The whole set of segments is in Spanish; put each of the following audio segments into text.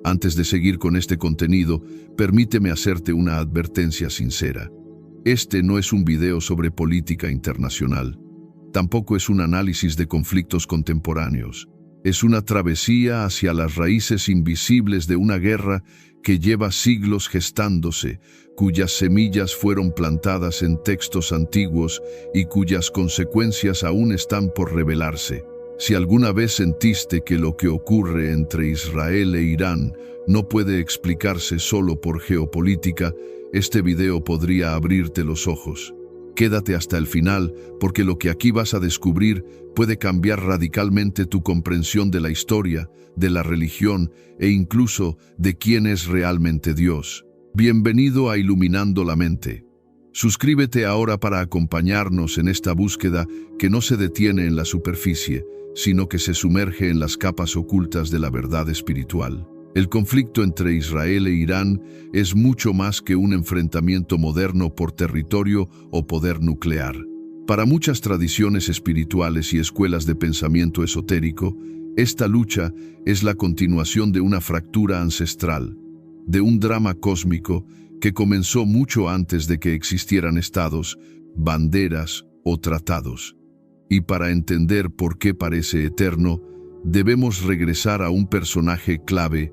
Antes de seguir con este contenido, permíteme hacerte una advertencia sincera. Este no es un video sobre política internacional. Tampoco es un análisis de conflictos contemporáneos. Es una travesía hacia las raíces invisibles de una guerra que lleva siglos gestándose, cuyas semillas fueron plantadas en textos antiguos y cuyas consecuencias aún están por revelarse. Si alguna vez sentiste que lo que ocurre entre Israel e Irán no puede explicarse solo por geopolítica, este video podría abrirte los ojos. Quédate hasta el final, porque lo que aquí vas a descubrir puede cambiar radicalmente tu comprensión de la historia, de la religión e incluso de quién es realmente Dios. Bienvenido a Iluminando la Mente. Suscríbete ahora para acompañarnos en esta búsqueda que no se detiene en la superficie, sino que se sumerge en las capas ocultas de la verdad espiritual. El conflicto entre Israel e Irán es mucho más que un enfrentamiento moderno por territorio o poder nuclear. Para muchas tradiciones espirituales y escuelas de pensamiento esotérico, esta lucha es la continuación de una fractura ancestral, de un drama cósmico que comenzó mucho antes de que existieran estados, banderas o tratados. Y para entender por qué parece eterno, debemos regresar a un personaje clave: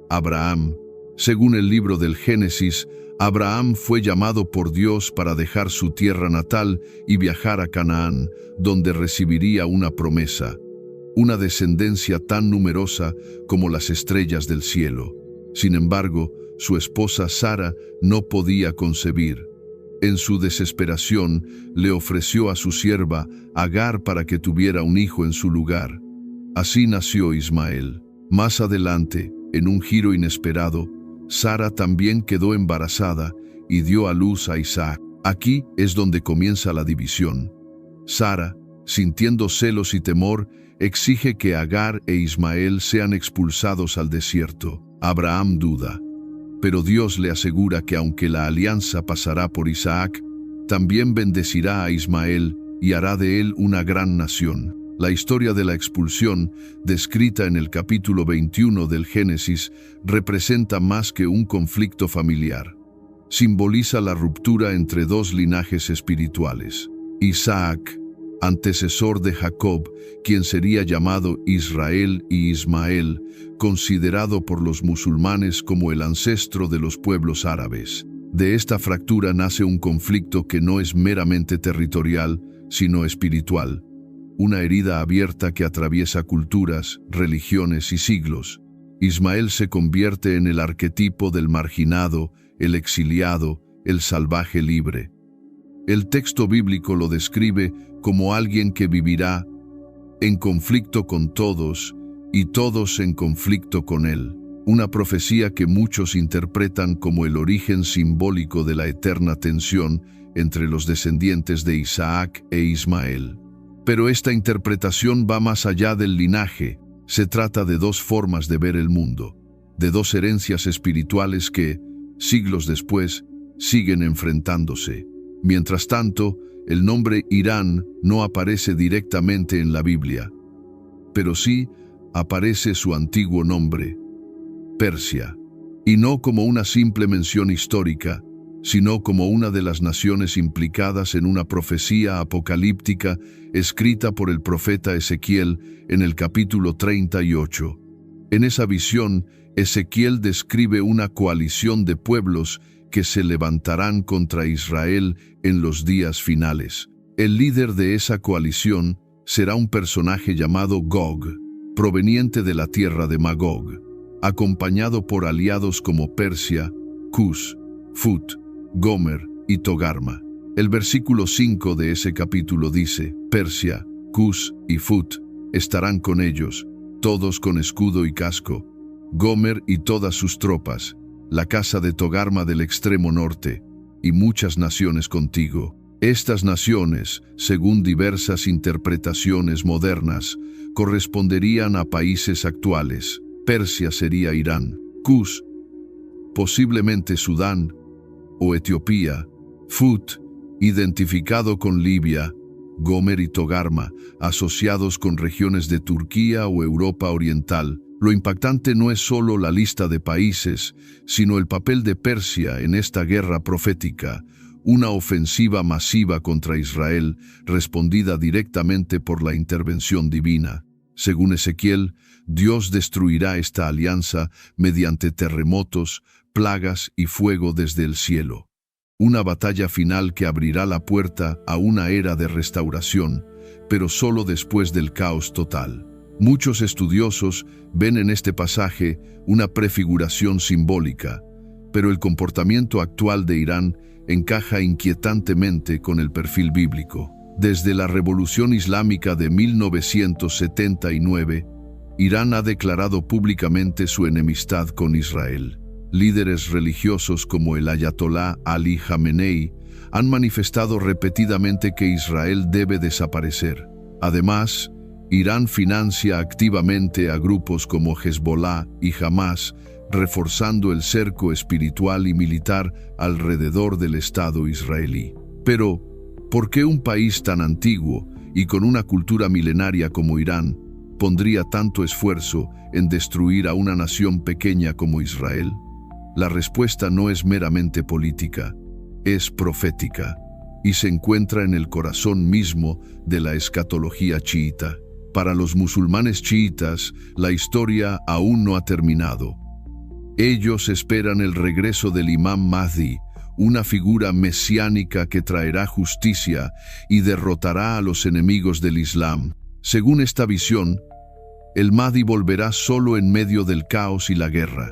Abraham. Según el libro del Génesis, Abraham fue llamado por Dios para dejar su tierra natal y viajar a Canaán, donde recibiría una promesa, una descendencia tan numerosa como las estrellas del cielo. Sin embargo, su esposa Sara no podía concebir. En su desesperación, le ofreció a su sierva Agar para que tuviera un hijo en su lugar. Así nació Ismael. Más adelante, en un giro inesperado, Sara también quedó embarazada y dio a luz a Isaac. Aquí es donde comienza la división. Sara, sintiendo celos y temor, exige que Agar e Ismael sean expulsados al desierto. Abraham duda, pero Dios le asegura que aunque la alianza pasará por Isaac, también bendecirá a Ismael y hará de él una gran nación. La historia de la expulsión, descrita en el capítulo 21 del Génesis, representa más que un conflicto familiar. Simboliza la ruptura entre dos linajes espirituales. Isaac, antecesor de Jacob, quien sería llamado Israel y Ismael, considerado por los musulmanes como el ancestro de los pueblos árabes. De esta fractura nace un conflicto que no es meramente territorial, sino espiritual. Una herida abierta que atraviesa culturas, religiones y siglos. Ismael se convierte en el arquetipo del marginado, el exiliado, el salvaje libre. El texto bíblico lo describe como alguien que vivirá en conflicto con todos y todos en conflicto con él. Una profecía que muchos interpretan como el origen simbólico de la eterna tensión entre los descendientes de Isaac e Ismael. Pero esta interpretación va más allá del linaje. Se trata de dos formas de ver el mundo, de dos herencias espirituales que, siglos después, siguen enfrentándose. Mientras tanto, el nombre Irán no aparece directamente en la Biblia, pero sí aparece su antiguo nombre, Persia, y no como una simple mención histórica, sino como una de las naciones implicadas en una profecía apocalíptica escrita por el profeta Ezequiel en el capítulo 38. En esa visión, Ezequiel describe una coalición de pueblos que se levantarán contra Israel en los días finales. El líder de esa coalición será un personaje llamado Gog, proveniente de la tierra de Magog, acompañado por aliados como Persia, Cus, Phut, Gomer y Togarma. El versículo 5 de ese capítulo dice: Persia, Cus y Phut estarán con ellos, todos con escudo y casco, Gomer y todas sus tropas, la casa de Togarma del extremo norte, y muchas naciones contigo. Estas naciones, según diversas interpretaciones modernas, corresponderían a países actuales. Persia sería Irán, Cus, posiblemente Sudán o Etiopía, Phut, identificado con Libia, Gomer y Togarma, asociados con regiones de Turquía o Europa Oriental, Lo impactante no es solo la lista de países, sino el papel de Persia en esta guerra profética, una ofensiva masiva contra Israel, respondida directamente por la intervención divina. Según Ezequiel, Dios destruirá esta alianza mediante terremotos, plagas y fuego desde el cielo. Una batalla final que abrirá la puerta a una era de restauración, pero solo después del caos total. Muchos estudiosos ven en este pasaje una prefiguración simbólica, pero el comportamiento actual de Irán encaja inquietantemente con el perfil bíblico. Desde la Revolución Islámica de 1979, Irán ha declarado públicamente su enemistad con Israel. Líderes religiosos como el Ayatolá Ali Jamenei han manifestado repetidamente que Israel debe desaparecer. Además, Irán financia activamente a grupos como Hezbollah y Hamas, reforzando el cerco espiritual y militar alrededor del Estado israelí. Pero, ¿por qué un país tan antiguo y con una cultura milenaria como Irán pondría tanto esfuerzo en destruir a una nación pequeña como Israel? La respuesta no es meramente política, es profética, y se encuentra en el corazón mismo de la escatología chiita. Para los musulmanes chiitas, la historia aún no ha terminado. Ellos esperan el regreso del Imam Mahdi, una figura mesiánica que traerá justicia y derrotará a los enemigos del Islam. Según esta visión, el Mahdi volverá solo en medio del caos y la guerra.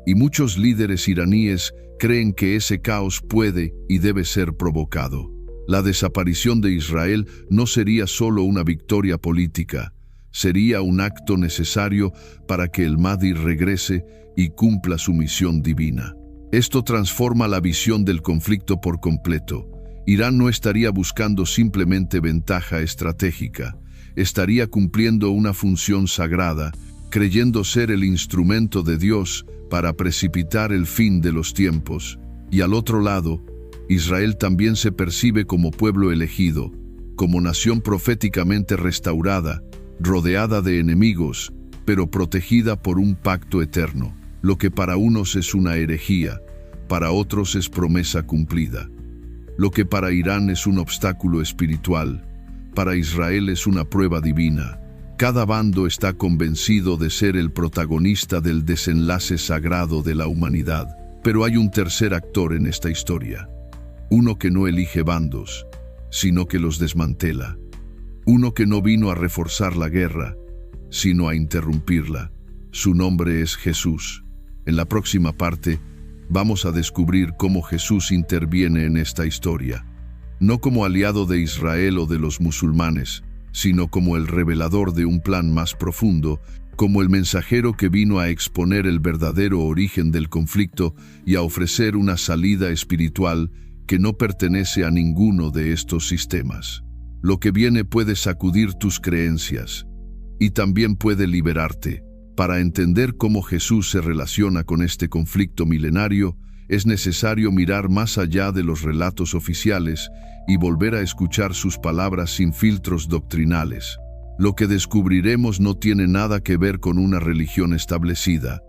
Y muchos líderes iraníes creen que ese caos puede y debe ser provocado. La desaparición de Israel no sería solo una victoria política, sería un acto necesario para que el Mahdi regrese y cumpla su misión divina. Esto transforma la visión del conflicto por completo. Irán no estaría buscando simplemente ventaja estratégica, estaría cumpliendo una función sagrada, creyendo ser el instrumento de Dios para precipitar el fin de los tiempos. Y al otro lado, Israel también se percibe como pueblo elegido, como nación proféticamente restaurada, rodeada de enemigos, pero protegida por un pacto eterno. Lo que para unos es una herejía, para otros es promesa cumplida. Lo que para Irán es un obstáculo espiritual, para Israel es una prueba divina. Cada bando está convencido de ser el protagonista del desenlace sagrado de la humanidad. Pero hay un tercer actor en esta historia. Uno que no elige bandos, sino que los desmantela. Uno que no vino a reforzar la guerra, sino a interrumpirla. Su nombre es Jesús. En la próxima parte, vamos a descubrir cómo Jesús interviene en esta historia. No como aliado de Israel o de los musulmanes, sino como el revelador de un plan más profundo, como el mensajero que vino a exponer el verdadero origen del conflicto y a ofrecer una salida espiritual que no pertenece a ninguno de estos sistemas. Lo que viene puede sacudir tus creencias y también puede liberarte. Para entender cómo Jesús se relaciona con este conflicto milenario, es necesario mirar más allá de los relatos oficiales y volver a escuchar sus palabras sin filtros doctrinales. Lo que descubriremos no tiene nada que ver con una religión establecida.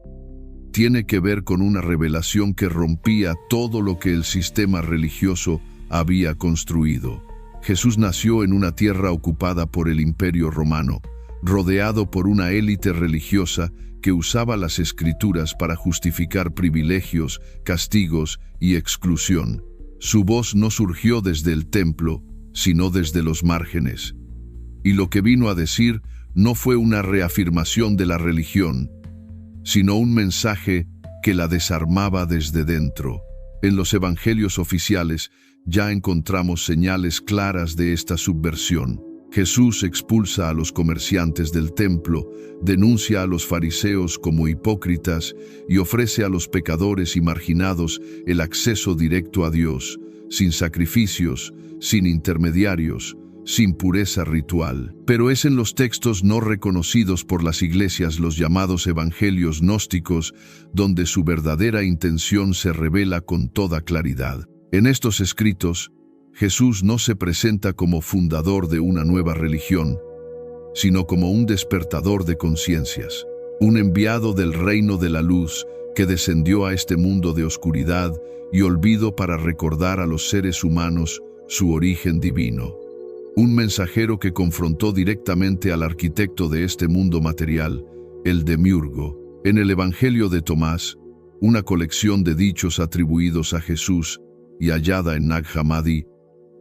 Tiene que ver con una revelación que rompía todo lo que el sistema religioso había construido. Jesús nació en una tierra ocupada por el Imperio Romano, rodeado por una élite religiosa que usaba las Escrituras para justificar privilegios, castigos y exclusión. Su voz no surgió desde el templo, sino desde los márgenes. Y lo que vino a decir no fue una reafirmación de la religión, sino un mensaje que la desarmaba desde dentro. En los evangelios oficiales ya encontramos señales claras de esta subversión. Jesús expulsa a los comerciantes del templo, denuncia a los fariseos como hipócritas y ofrece a los pecadores y marginados el acceso directo a Dios, sin sacrificios, sin intermediarios, sin pureza ritual. Pero es en los textos no reconocidos por las iglesias, los llamados evangelios gnósticos, donde su verdadera intención se revela con toda claridad. En estos escritos, Jesús no se presenta como fundador de una nueva religión, sino como un despertador de conciencias. un enviado del reino de la luz que descendió a este mundo de oscuridad y olvido para recordar a los seres humanos su origen divino. Un mensajero que confrontó directamente al arquitecto de este mundo material, el Demiurgo. En el Evangelio de Tomás, una colección de dichos atribuidos a Jesús y hallada en Nag Hammadi,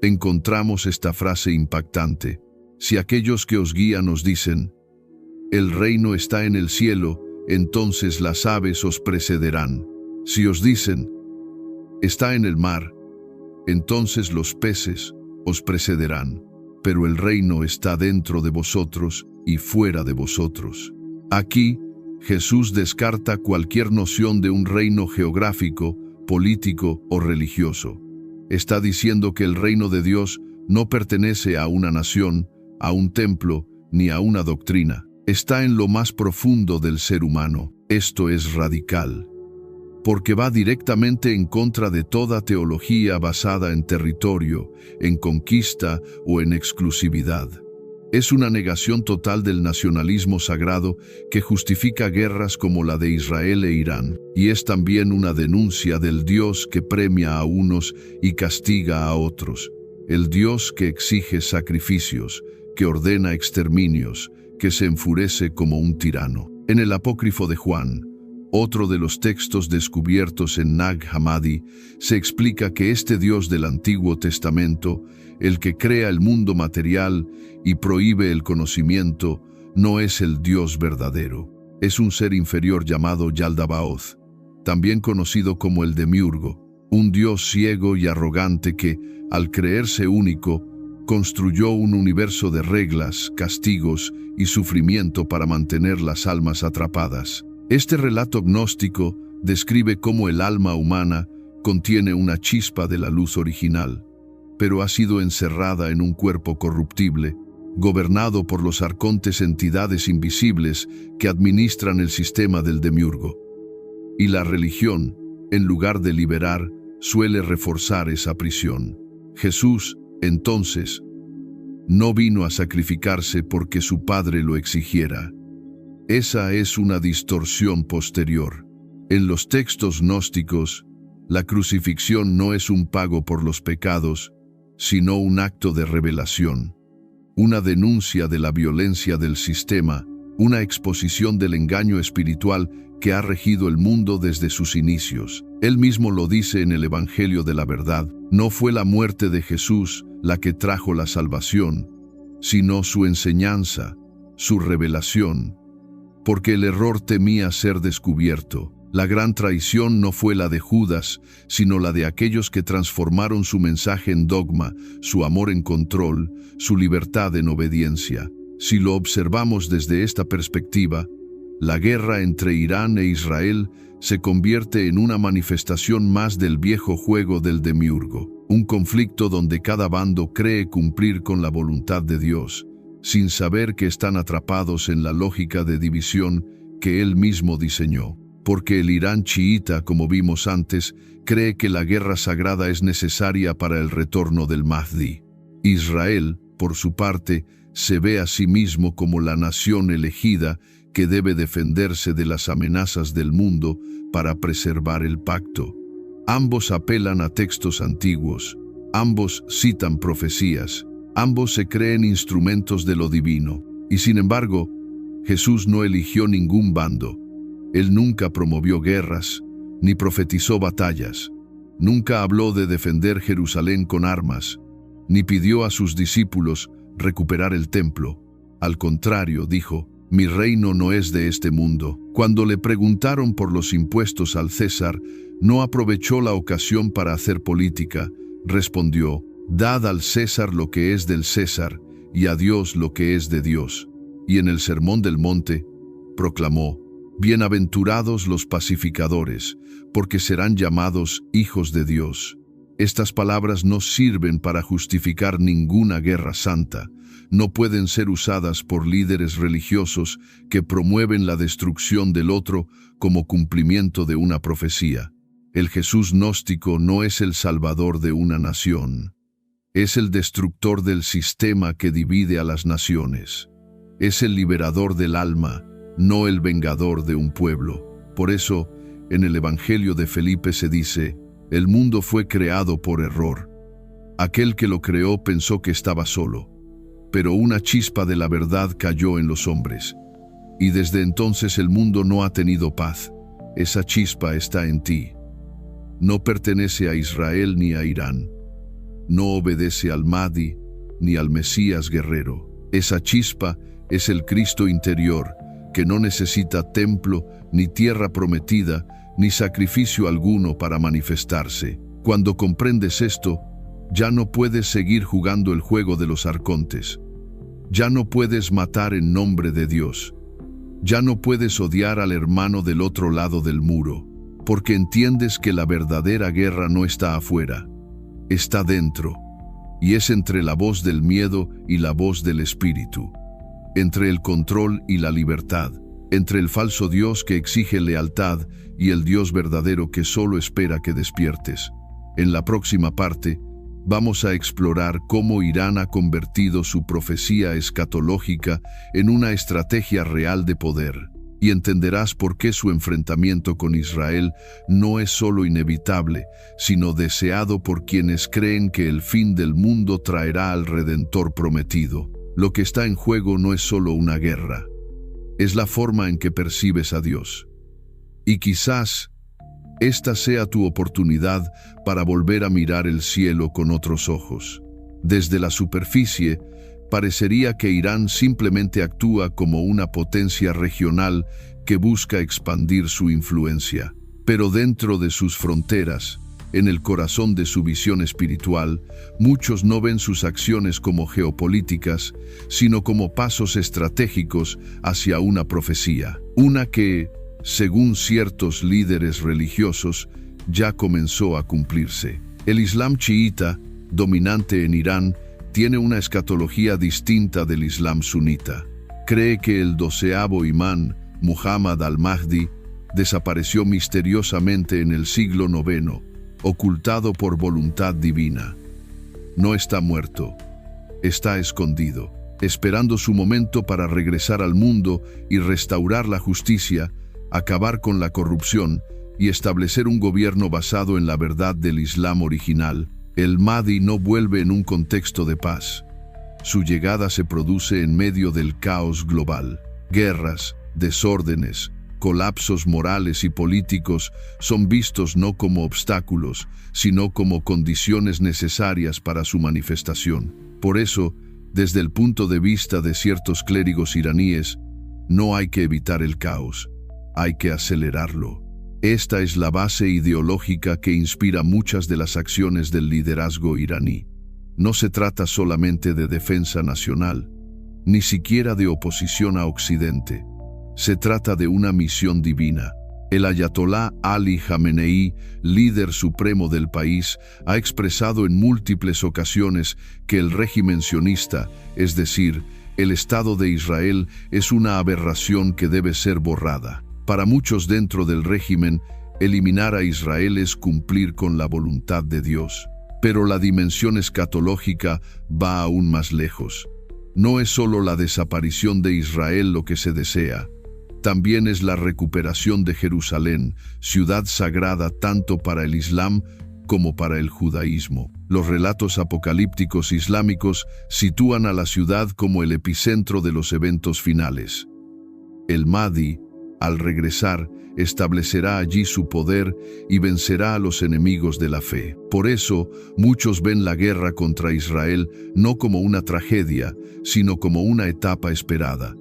encontramos esta frase impactante: si aquellos que os guían os dicen, el reino está en el cielo, entonces las aves os precederán. Si os dicen, está en el mar, entonces los peces os precederán. Pero el reino está dentro de vosotros y fuera de vosotros. Aquí, Jesús descarta cualquier noción de un reino geográfico, político o religioso. Está diciendo que el reino de Dios no pertenece a una nación, a un templo, ni a una doctrina. Está en lo más profundo del ser humano. Esto es radical, porque va directamente en contra de toda teología basada en territorio, en conquista o en exclusividad. Es una negación total del nacionalismo sagrado que justifica guerras como la de Israel e Irán, y es también una denuncia del Dios que premia a unos y castiga a otros, el Dios que exige sacrificios, que ordena exterminios, que se enfurece como un tirano. En el apócrifo de Juan, otro de los textos descubiertos en Nag Hammadi, se explica que este Dios del Antiguo Testamento, el que crea el mundo material y prohíbe el conocimiento, no es el Dios verdadero. Es un ser inferior llamado Yaldabaoth, también conocido como el Demiurgo, un Dios ciego y arrogante que, al creerse único, construyó un universo de reglas, castigos y sufrimiento para mantener las almas atrapadas. Este relato gnóstico describe cómo el alma humana contiene una chispa de la luz original, pero ha sido encerrada en un cuerpo corruptible, gobernado por los arcontes entidades invisibles que administran el sistema del Demiurgo. Y la religión, en lugar de liberar, suele reforzar esa prisión. Jesús, entonces, no vino a sacrificarse porque su Padre lo exigiera. Esa es una distorsión posterior. En los textos gnósticos, la crucifixión no es un pago por los pecados, sino un acto de revelación, una denuncia de la violencia del sistema, una exposición del engaño espiritual que ha regido el mundo desde sus inicios. Él mismo lo dice en el Evangelio de la Verdad: no fue la muerte de Jesús la que trajo la salvación, sino su enseñanza, su revelación, porque el error temía ser descubierto. La gran traición no fue la de Judas, sino la de aquellos que transformaron su mensaje en dogma, su amor en control, su libertad en obediencia. Si lo observamos desde esta perspectiva, la guerra entre Irán e Israel se convierte en una manifestación más del viejo juego del Demiurgo, un conflicto donde cada bando cree cumplir con la voluntad de Dios, sin saber que están atrapados en la lógica de división que él mismo diseñó. Porque el Irán chiita, como vimos antes, cree que la guerra sagrada es necesaria para el retorno del Mahdi. Israel, por su parte, se ve a sí mismo como la nación elegida que debe defenderse de las amenazas del mundo para preservar el pacto. Ambos apelan a textos antiguos, ambos citan profecías, ambos se creen instrumentos de lo divino. Y sin embargo, Jesús no eligió ningún bando. Él nunca promovió guerras, ni profetizó batallas. Nunca habló de defender Jerusalén con armas, ni pidió a sus discípulos recuperar el templo. Al contrario, dijo: mi reino no es de este mundo. Cuando le preguntaron por los impuestos al César, no aprovechó la ocasión para hacer política. Respondió: dad al César lo que es del César, y a Dios lo que es de Dios. Y en el Sermón del Monte, proclamó: bienaventurados los pacificadores, porque serán llamados hijos de Dios. Estas palabras no sirven para justificar ninguna guerra santa. No pueden ser usadas por líderes religiosos que promueven la destrucción del otro como cumplimiento de una profecía. El Jesús gnóstico no es el salvador de una nación. Es el destructor del sistema que divide a las naciones. Es el liberador del alma, no el vengador de un pueblo. Por eso, en el Evangelio de Felipe se dice, el mundo fue creado por error. Aquel que lo creó pensó que estaba solo, pero una chispa de la verdad cayó en los hombres. Y desde entonces el mundo no ha tenido paz. Esa chispa está en ti. No pertenece a Israel ni a Irán. No obedece al Mahdi ni al Mesías guerrero. Esa chispa es el Cristo interior, que no necesita templo, ni tierra prometida, ni sacrificio alguno para manifestarse. Cuando comprendes esto, ya no puedes seguir jugando el juego de los arcontes. Ya no puedes matar en nombre de Dios. Ya no puedes odiar al hermano del otro lado del muro, porque entiendes que la verdadera guerra no está afuera, está dentro, y es entre la voz del miedo y la voz del espíritu, entre el control y la libertad, entre el falso Dios que exige lealtad y el Dios verdadero que solo espera que despiertes. En la próxima parte, vamos a explorar cómo Irán ha convertido su profecía escatológica en una estrategia real de poder, y entenderás por qué su enfrentamiento con Israel no es solo inevitable, sino deseado por quienes creen que el fin del mundo traerá al Redentor prometido. Lo que está en juego no es solo una guerra, es la forma en que percibes a Dios. Y quizás esta sea tu oportunidad para volver a mirar el cielo con otros ojos. Desde la superficie, parecería que Irán simplemente actúa como una potencia regional que busca expandir su influencia. Pero dentro de sus fronteras, en el corazón de su visión espiritual, muchos no ven sus acciones como geopolíticas, sino como pasos estratégicos hacia una profecía. Una que, según ciertos líderes religiosos, ya comenzó a cumplirse. El Islam chiita, dominante en Irán, tiene una escatología distinta del Islam sunita. Cree que el 12º imán, Muhammad al-Mahdi, desapareció misteriosamente en el siglo IX, ocultado por voluntad divina. No está muerto, está escondido, esperando su momento para regresar al mundo y restaurar la justicia, acabar con la corrupción y establecer un gobierno basado en la verdad del Islam original. El Mahdi no vuelve en un contexto de paz. Su llegada se produce en medio del caos global. Guerras, desórdenes, colapsos morales y políticos son vistos no como obstáculos, sino como condiciones necesarias para su manifestación. Por eso, desde el punto de vista de ciertos clérigos iraníes, no hay que evitar el caos, hay que acelerarlo. Esta es la base ideológica que inspira muchas de las acciones del liderazgo iraní. No se trata solamente de defensa nacional, ni siquiera de oposición a Occidente. Se trata de una misión divina. El ayatolá Ali Jamenei, líder supremo del país, ha expresado en múltiples ocasiones que el régimen sionista, es decir, el Estado de Israel, es una aberración que debe ser borrada. Para muchos dentro del régimen, eliminar a Israel es cumplir con la voluntad de Dios. Pero la dimensión escatológica va aún más lejos. No es solo la desaparición de Israel lo que se desea. También es la recuperación de Jerusalén, ciudad sagrada tanto para el Islam como para el judaísmo. Los relatos apocalípticos islámicos sitúan a la ciudad como el epicentro de los eventos finales. El Mahdi, al regresar, establecerá allí su poder y vencerá a los enemigos de la fe. Por eso, muchos ven la guerra contra Israel no como una tragedia, sino como una etapa esperada.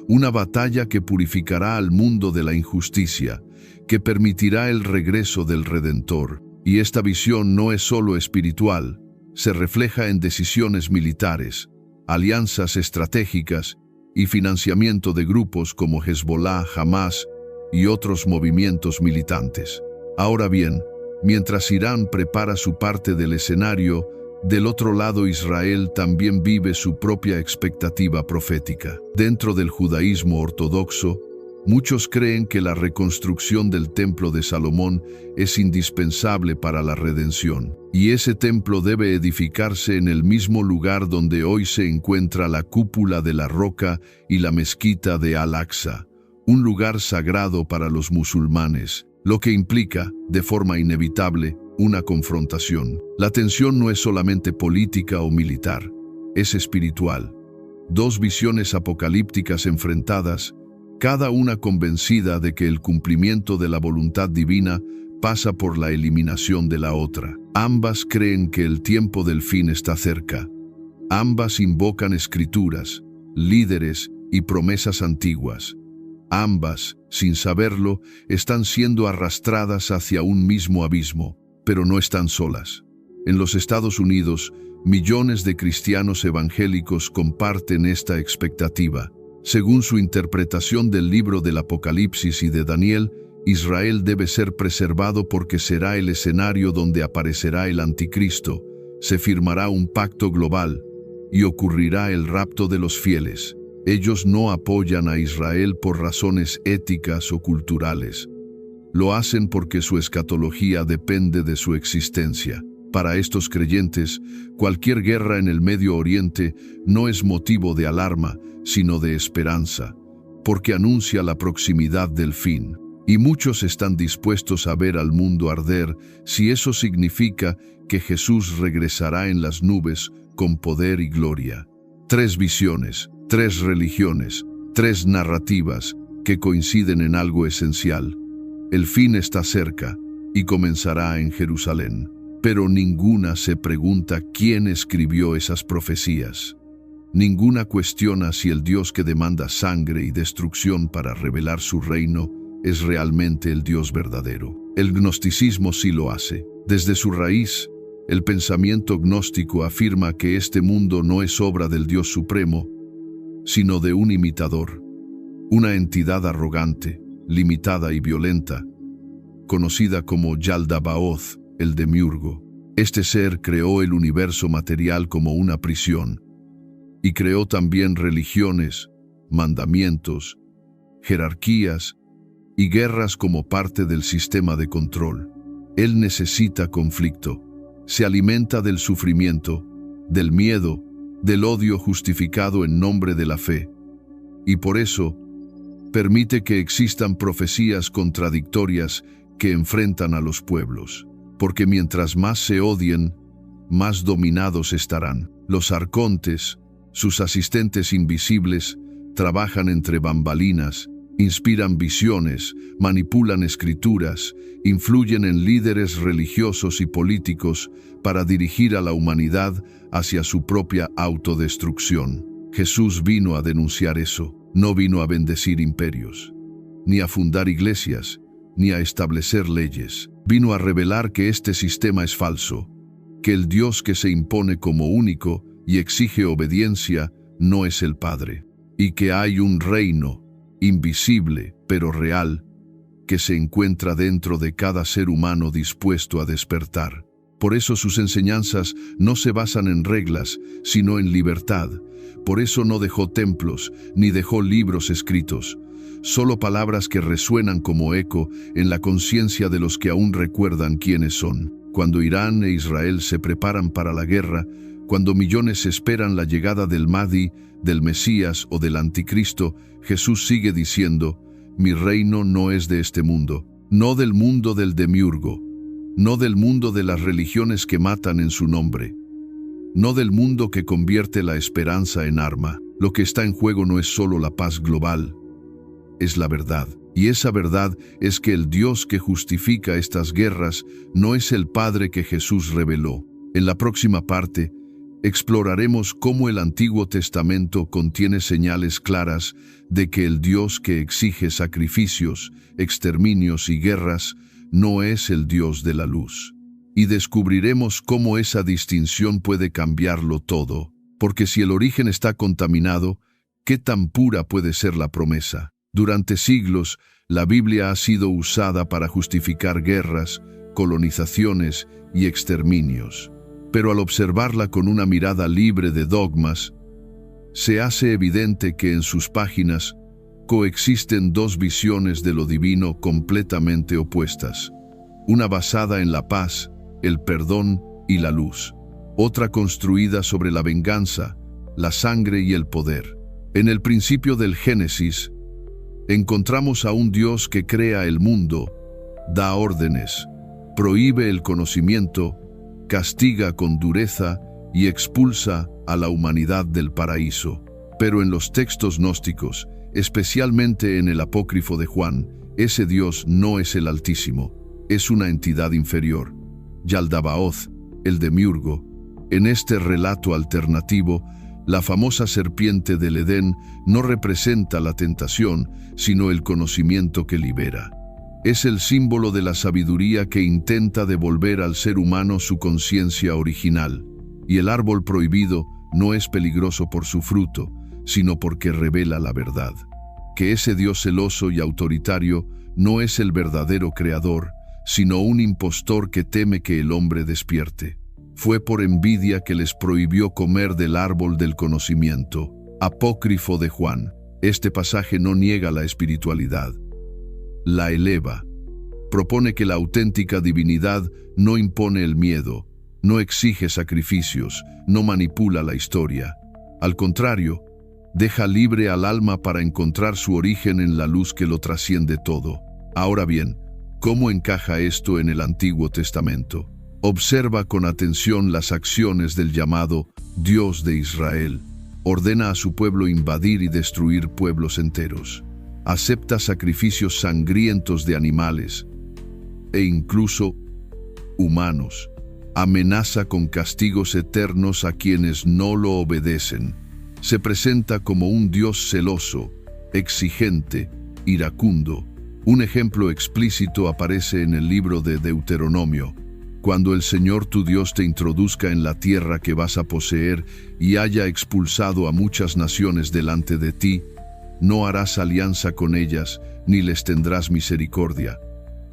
Una batalla que purificará al mundo de la injusticia, que permitirá el regreso del Redentor. Y esta visión no es solo espiritual, se refleja en decisiones militares, alianzas estratégicas y financiamiento de grupos como Hezbollah, Hamas y otros movimientos militantes. Ahora bien, mientras Irán prepara su parte del escenario, del otro lado Israel también vive su propia expectativa profética. Dentro del judaísmo ortodoxo, muchos creen que la reconstrucción del templo de Salomón es indispensable para la redención, y ese templo debe edificarse en el mismo lugar donde hoy se encuentra la cúpula de la roca y la mezquita de Al-Aqsa, un lugar sagrado para los musulmanes, lo que implica, de forma inevitable, una confrontación. La tensión no es solamente política o militar, es espiritual. Dos visiones apocalípticas enfrentadas, cada una convencida de que el cumplimiento de la voluntad divina pasa por la eliminación de la otra. Ambas creen que el tiempo del fin está cerca. Ambas invocan escrituras, líderes y promesas antiguas. Ambas, sin saberlo, están siendo arrastradas hacia un mismo abismo, pero no están solas. En los Estados Unidos, millones de cristianos evangélicos comparten esta expectativa. Según su interpretación del libro del Apocalipsis y de Daniel, Israel debe ser preservado porque será el escenario donde aparecerá el anticristo, se firmará un pacto global y ocurrirá el rapto de los fieles. Ellos no apoyan a Israel por razones éticas o culturales. Lo hacen porque su escatología depende de su existencia. Para estos creyentes, cualquier guerra en el Medio Oriente no es motivo de alarma, sino de esperanza, porque anuncia la proximidad del fin. Y muchos están dispuestos a ver al mundo arder si eso significa que Jesús regresará en las nubes con poder y gloria. Tres visiones, tres religiones, tres narrativas que coinciden en algo esencial. El fin está cerca y comenzará en Jerusalén. Pero ninguna se pregunta quién escribió esas profecías. Ninguna cuestiona si el Dios que demanda sangre y destrucción para revelar su reino es realmente el Dios verdadero. El gnosticismo sí lo hace. Desde su raíz, el pensamiento gnóstico afirma que este mundo no es obra del Dios supremo, sino de un imitador, una entidad arrogante, limitada y violenta, conocida como Yaldabaoth, el demiurgo. Este ser creó el universo material como una prisión, y creó también religiones, mandamientos, jerarquías y guerras como parte del sistema de control. Él necesita conflicto, se alimenta del sufrimiento, del miedo, del odio justificado en nombre de la fe, y por eso permite que existan profecías contradictorias que enfrentan a los pueblos, porque mientras más se odien, más dominados estarán. Los arcontes, sus asistentes invisibles, trabajan entre bambalinas, inspiran visiones, manipulan escrituras, influyen en líderes religiosos y políticos para dirigir a la humanidad hacia su propia autodestrucción. Jesús vino a denunciar eso, no vino a bendecir imperios, ni a fundar iglesias, ni a establecer leyes. Vino a revelar que este sistema es falso, que el Dios que se impone como único y exige obediencia no es el Padre, y que hay un reino, invisible pero real, que se encuentra dentro de cada ser humano dispuesto a despertar. Por eso sus enseñanzas no se basan en reglas, sino en libertad. Por eso no dejó templos, ni dejó libros escritos, solo palabras que resuenan como eco en la conciencia de los que aún recuerdan quiénes son. Cuando Irán e Israel se preparan para la guerra, cuando millones esperan la llegada del Mahdi, del Mesías o del Anticristo, Jesús sigue diciendo: mi reino no es de este mundo, no del mundo del demiurgo, no del mundo de las religiones que matan en su nombre, no del mundo que convierte la esperanza en arma. Lo que está en juego no es solo la paz global, es la verdad. Y esa verdad es que el Dios que justifica estas guerras no es el Padre que Jesús reveló. En la próxima parte, exploraremos cómo el Antiguo Testamento contiene señales claras de que el Dios que exige sacrificios, exterminios y guerras no es el Dios de la luz. Y descubriremos cómo esa distinción puede cambiarlo todo, porque si el origen está contaminado, ¿qué tan pura puede ser la promesa? Durante siglos, la Biblia ha sido usada para justificar guerras, colonizaciones y exterminios. Pero al observarla con una mirada libre de dogmas, se hace evidente que en sus páginas coexisten dos visiones de lo divino completamente opuestas. Una basada en la paz, el perdón y la luz. Otra construida sobre la venganza, la sangre y el poder. En el principio del Génesis, Encontramos a un Dios que crea el mundo, da órdenes, prohíbe el conocimiento, castiga con dureza y expulsa a la humanidad del paraíso. Pero en los textos gnósticos, especialmente en el apócrifo de Juan, ese Dios no es el Altísimo, es una entidad inferior. Yaldabaoth, el demiurgo. En este relato alternativo, la famosa serpiente del Edén no representa la tentación, sino el conocimiento que libera. Es el símbolo de la sabiduría que intenta devolver al ser humano su conciencia original. Y el árbol prohibido no es peligroso por su fruto, sino porque revela la verdad. Que ese Dios celoso y autoritario no es el verdadero creador, sino un impostor que teme que el hombre despierte. Fue por envidia que les prohibió comer del árbol del conocimiento. Apócrifo de Juan. Este pasaje no niega la espiritualidad, la eleva. Propone que la auténtica divinidad no impone el miedo, no exige sacrificios, no manipula la historia. Al contrario, deja libre al alma para encontrar su origen en la luz que lo trasciende todo. Ahora bien, ¿cómo encaja esto en el Antiguo Testamento? Observa con atención las acciones del llamado Dios de Israel. Ordena a su pueblo invadir y destruir pueblos enteros. Acepta sacrificios sangrientos de animales e incluso humanos. Amenaza con castigos eternos a quienes no lo obedecen. Se presenta como un Dios celoso, exigente, iracundo. Un ejemplo explícito aparece en el libro de Deuteronomio. Cuando el Señor tu Dios te introduzca en la tierra que vas a poseer y haya expulsado a muchas naciones delante de ti, no harás alianza con ellas, ni les tendrás misericordia.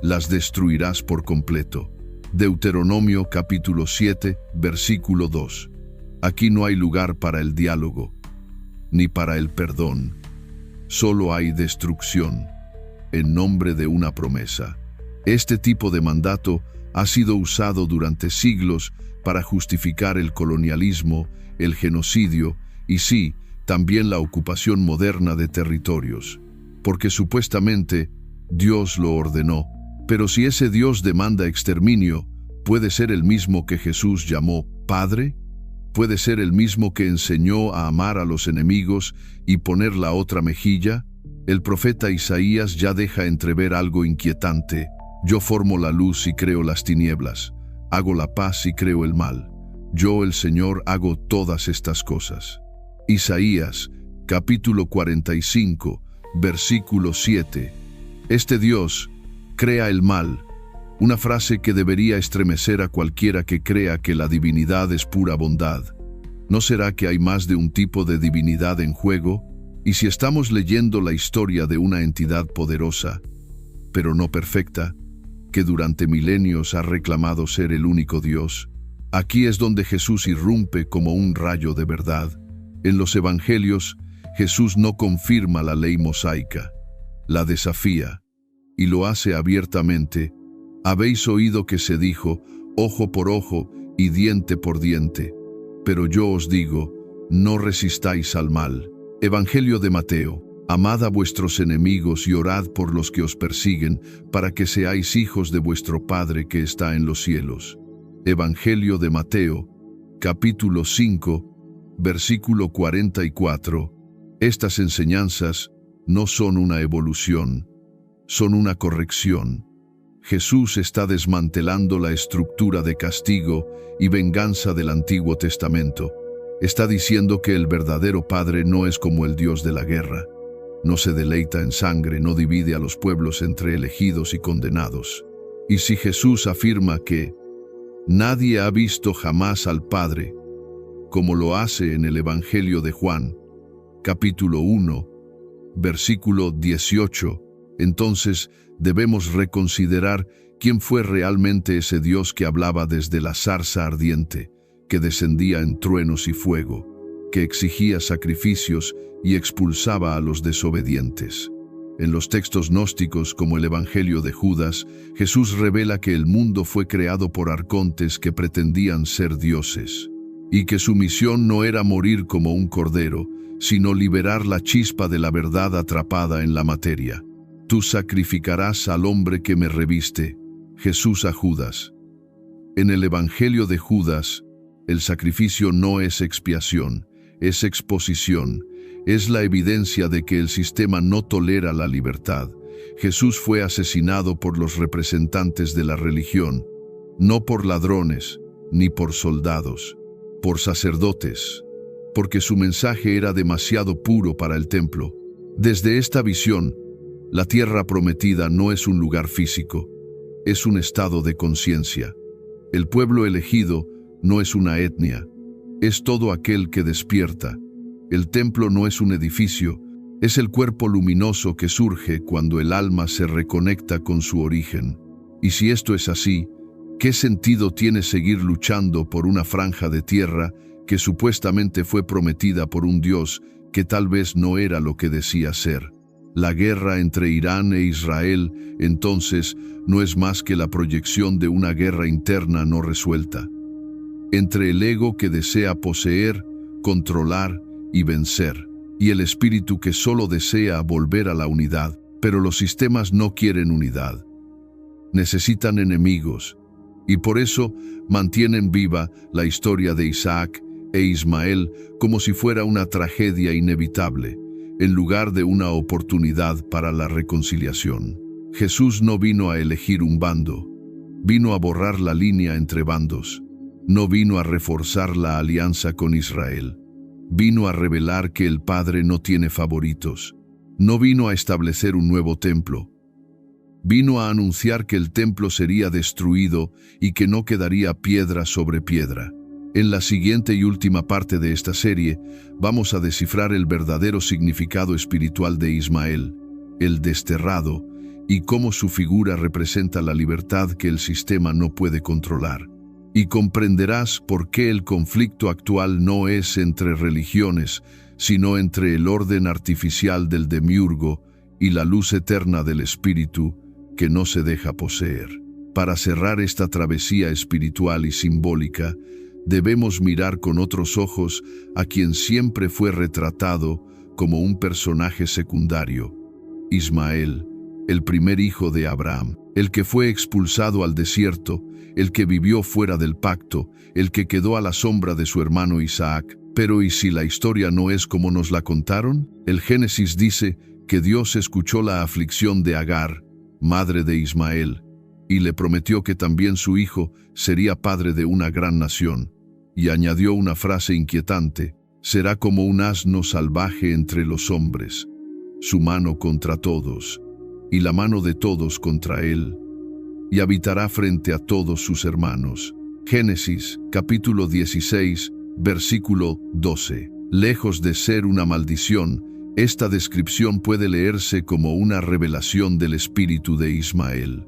Las destruirás por completo. Deuteronomio capítulo 7, versículo 2. Aquí no hay lugar para el diálogo, ni para el perdón. Solo hay destrucción, en nombre de una promesa. Este tipo de mandato ha sido usado durante siglos para justificar el colonialismo, el genocidio y sí, también la ocupación moderna de territorios. Porque supuestamente Dios lo ordenó. Pero si ese Dios demanda exterminio, ¿puede ser el mismo que Jesús llamó Padre? ¿Puede ser el mismo que enseñó a amar a los enemigos y poner la otra mejilla? El profeta Isaías ya deja entrever algo inquietante. Yo formo la luz y creo las tinieblas. Hago la paz y creo el mal. Yo, el Señor, hago todas estas cosas. Isaías, capítulo 45, versículo 7. Este Dios crea el mal, una frase que debería estremecer a cualquiera que crea que la divinidad es pura bondad. ¿No será que hay más de un tipo de divinidad en juego? Y si estamos leyendo la historia de una entidad poderosa, pero no perfecta, que durante milenios ha reclamado ser el único Dios, aquí es donde Jesús irrumpe como un rayo de verdad. En los evangelios, Jesús no confirma la ley mosaica, la desafía, y lo hace abiertamente. Habéis oído que se dijo, ojo por ojo y diente por diente. Pero yo os digo, no resistáis al mal. Evangelio de Mateo. Amad a vuestros enemigos y orad por los que os persiguen, para que seáis hijos de vuestro Padre que está en los cielos. Evangelio de Mateo, capítulo 5, versículo 44. Estas enseñanzas no son una evolución, son una corrección. Jesús está desmantelando la estructura de castigo y venganza del Antiguo Testamento. Está diciendo que el verdadero Padre no es como el Dios de la guerra. No se deleita en sangre, no divide a los pueblos entre elegidos y condenados. Y si Jesús afirma que nadie ha visto jamás al Padre, como lo hace en el Evangelio de Juan, capítulo 1, versículo 18, entonces debemos reconsiderar quién fue realmente ese Dios que hablaba desde la zarza ardiente, que descendía en truenos y fuego, que exigía sacrificios y expulsaba a los desobedientes. En los textos gnósticos, como el Evangelio de Judas, Jesús revela que el mundo fue creado por arcontes que pretendían ser dioses, y que su misión no era morir como un cordero, sino liberar la chispa de la verdad atrapada en la materia. Tú sacrificarás al hombre que me reviste. Jesús a Judas. En el Evangelio de Judas, el sacrificio no es expiación, es exposición, es la evidencia de que el sistema no tolera la libertad. Jesús fue asesinado por los representantes de la religión, no por ladrones, ni por soldados, por sacerdotes, porque su mensaje era demasiado puro para el templo. Desde esta visión, la tierra prometida no es un lugar físico, es un estado de conciencia. El pueblo elegido no es una etnia, es todo aquel que despierta. El templo no es un edificio, es el cuerpo luminoso que surge cuando el alma se reconecta con su origen. Y si esto es así, ¿qué sentido tiene seguir luchando por una franja de tierra que supuestamente fue prometida por un Dios que tal vez no era lo que decía ser? La guerra entre Irán e Israel, entonces, no es más que la proyección de una guerra interna no resuelta, entre el ego que desea poseer, controlar y vencer, y el espíritu que solo desea volver a la unidad. Pero los sistemas no quieren unidad. Necesitan enemigos, y por eso mantienen viva la historia de Isaac e Ismael como si fuera una tragedia inevitable, en lugar de una oportunidad para la reconciliación. Jesús no vino a elegir un bando, vino a borrar la línea entre bandos. No vino a reforzar la alianza con Israel. Vino a revelar que el Padre no tiene favoritos. No vino a establecer un nuevo templo. Vino a anunciar que el templo sería destruido y que no quedaría piedra sobre piedra. En la siguiente y última parte de esta serie, vamos a descifrar el verdadero significado espiritual de Ismael, el desterrado, y cómo su figura representa la libertad que el sistema no puede controlar. Y comprenderás por qué el conflicto actual no es entre religiones, sino entre el orden artificial del demiurgo y la luz eterna del espíritu que no se deja poseer. Para cerrar esta travesía espiritual y simbólica, debemos mirar con otros ojos a quien siempre fue retratado como un personaje secundario: Ismael, el primer hijo de Abraham, el que fue expulsado al desierto, el que vivió fuera del pacto, el que quedó a la sombra de su hermano Isaac. Pero ¿y si la historia no es como nos la contaron? El Génesis dice que Dios escuchó la aflicción de Agar, madre de Ismael, y le prometió que también su hijo sería padre de una gran nación. Y añadió una frase inquietante: será como un asno salvaje entre los hombres, su mano contra todos, y la mano de todos contra él, y habitará frente a todos sus hermanos. Génesis, capítulo 16, versículo 12. Lejos de ser una maldición, esta descripción puede leerse como una revelación del espíritu de Ismael.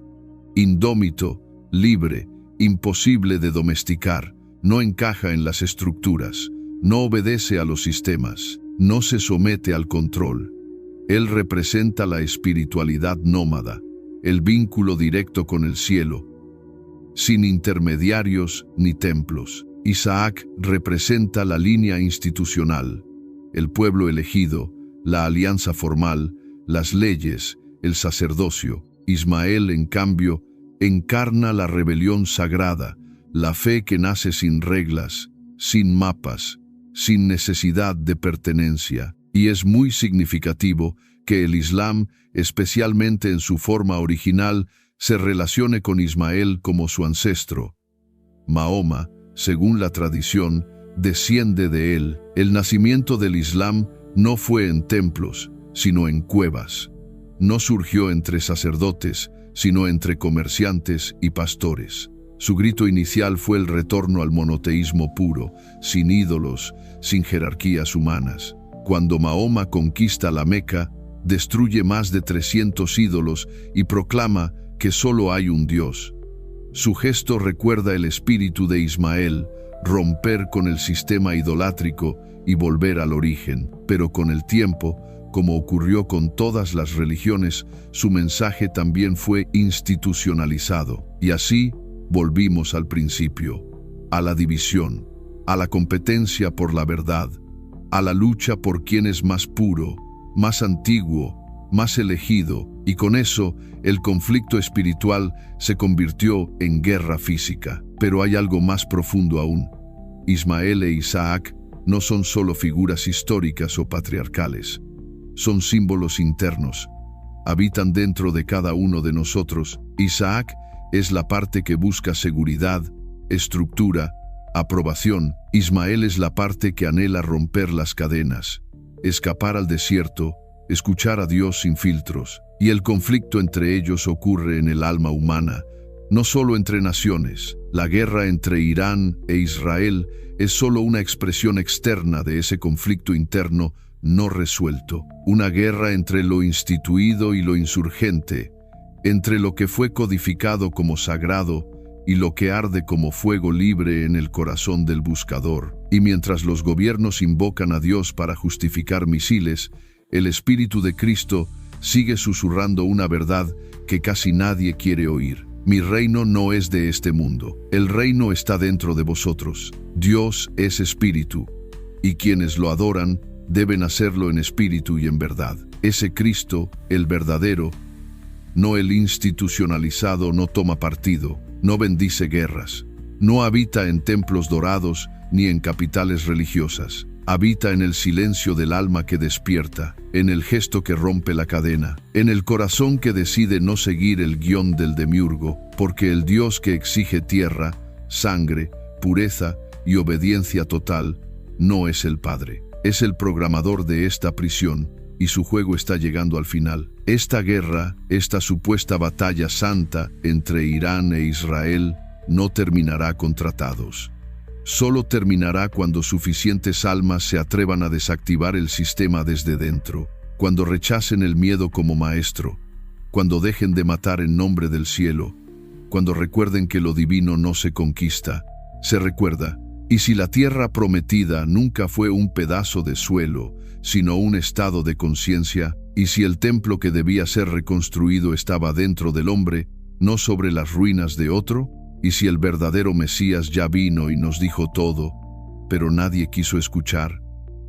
Indómito, libre, imposible de domesticar, no encaja en las estructuras, no obedece a los sistemas, no se somete al control. Él representa la espiritualidad nómada, el vínculo directo con el cielo, sin intermediarios ni templos. Isaac representa la línea institucional, el pueblo elegido, la alianza formal, las leyes, el sacerdocio. Ismael, en cambio, encarna la rebelión sagrada, la fe que nace sin reglas, sin mapas, sin necesidad de pertenencia. Y es muy significativo que el Islam, especialmente en su forma original, se relacione con Ismael como su ancestro. Mahoma, según la tradición, desciende de él. El nacimiento del Islam no fue en templos, sino en cuevas. No surgió entre sacerdotes, sino entre comerciantes y pastores. Su grito inicial fue el retorno al monoteísmo puro, sin ídolos, sin jerarquías humanas. Cuando Mahoma conquista la Meca, destruye más de 300 ídolos y proclama que solo hay un Dios. Su gesto recuerda el espíritu de Ismael, romper con el sistema idolátrico y volver al origen. Pero con el tiempo, como ocurrió con todas las religiones, su mensaje también fue institucionalizado. Y así volvimos al principio, a la división, a la competencia por la verdad. a la lucha por quien es más puro, más antiguo, más elegido, y con eso el conflicto espiritual se convirtió en guerra física. Pero hay algo más profundo aún. Ismael e Isaac no son solo figuras históricas o patriarcales, son símbolos internos. Habitan dentro de cada uno de nosotros. Isaac es la parte que busca seguridad, estructura, aprobación. Ismael es la parte que anhela romper las cadenas, escapar al desierto, escuchar a Dios sin filtros. Y el conflicto entre ellos ocurre en el alma humana, no solo entre naciones. La guerra entre Irán e Israel es solo una expresión externa de ese conflicto interno no resuelto. Una guerra entre lo instituido y lo insurgente, entre lo que fue codificado como sagrado y lo que arde como fuego libre en el corazón del buscador. Y mientras los gobiernos invocan a Dios para justificar misiles, el Espíritu de Cristo sigue susurrando una verdad que casi nadie quiere oír. Mi reino no es de este mundo. El reino está dentro de vosotros. Dios es espíritu, y quienes lo adoran deben hacerlo en espíritu y en verdad. Ese Cristo, el verdadero, no el institucionalizado, no toma partido, no bendice guerras, no habita en templos dorados ni en capitales religiosas. Habita en el silencio del alma que despierta, en el gesto que rompe la cadena, en el corazón que decide no seguir el guión del demiurgo, porque el Dios que exige tierra, sangre, pureza y obediencia total no es el Padre. Es el programador de esta prisión, y su juego está llegando al final. Esta guerra, esta supuesta batalla santa entre Irán e Israel, no terminará con tratados. Solo terminará cuando suficientes almas se atrevan a desactivar el sistema desde dentro, cuando rechacen el miedo como maestro, cuando dejen de matar en nombre del cielo, cuando recuerden que lo divino no se conquista, se recuerda. Y si la tierra prometida nunca fue un pedazo de suelo, sino un estado de conciencia, y si el templo que debía ser reconstruido estaba dentro del hombre, no sobre las ruinas de otro, y si el verdadero Mesías ya vino y nos dijo todo, pero nadie quiso escuchar,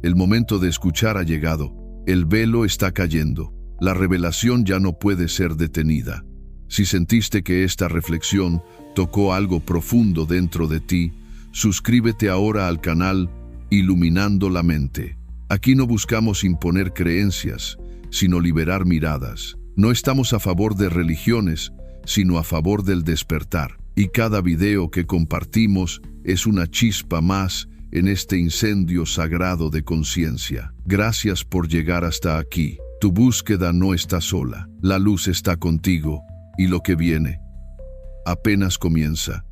el momento de escuchar ha llegado. El velo está cayendo. La revelación ya no puede ser detenida. Si sentiste que esta reflexión tocó algo profundo dentro de ti, suscríbete ahora al canal Iluminando la Mente. Aquí no buscamos imponer creencias, sino liberar miradas. No estamos a favor de religiones, sino a favor del despertar. Y cada video que compartimos es una chispa más en este incendio sagrado de conciencia. Gracias por llegar hasta aquí. Tu búsqueda no está sola. La luz está contigo y lo que viene apenas comienza.